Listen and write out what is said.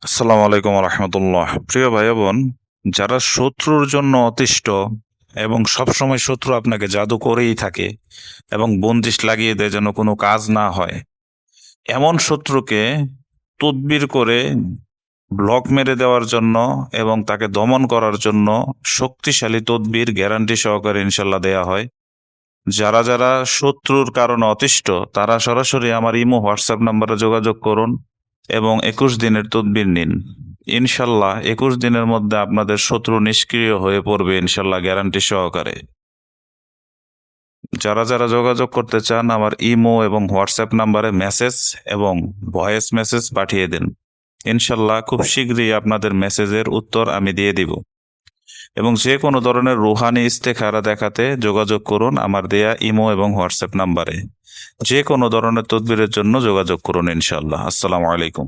আসসালামু আলাইকুম রহমতুল্লাহ। প্রিয় ভাই বোন, যারা শত্রুর জন্য অতিষ্ঠ এবং সবসময় শত্রু আপনাকে জাদু করেই থাকে এবং বন্দিশ লাগিয়ে দেয় যেন কোনো কাজ না হয়, এমন শত্রুকে তদবির করে ব্লক মেরে দেওয়ার জন্য এবং তাকে দমন করার জন্য শক্তিশালী তদবির গ্যারান্টি সহকারে ইনশাল্লাহ দেয়া হয়। যারা যারা শত্রুর কারণে অতিষ্ঠ তারা সরাসরি আমার ইমো হোয়াটসঅ্যাপ নাম্বারে যোগাযোগ করুন এবং 21 দিনের তদবির নিন। ইনশাল্লাহ 21 দিনের মধ্যে আপনাদের শত্রু নিষ্ক্রিয় হয়ে পড়বে ইনশাল্লাহ, গ্যারান্টি সহকারে। যারা যারা যোগাযোগ করতে চান আমার ইমো এবং হোয়াটসঅ্যাপ নাম্বারে মেসেজ এবং ভয়েস মেসেজ পাঠিয়ে দিন। ইনশাল্লাহ খুব শীঘ্রই আপনাদের মেসেজের উত্তর আমি দিয়ে দিব। এবং যে কোনো ধরনের রুহানি ইস্তেখারা দেখাতে যোগাযোগ করুন আমার দেয়া ইমো এবং হোয়াটসঅ্যাপ নাম্বারে। যে কোনো ধরনের তদবিরের জন্য যোগাযোগ করুন ইনশাল্লাহ। আসসালামু আলাইকুম।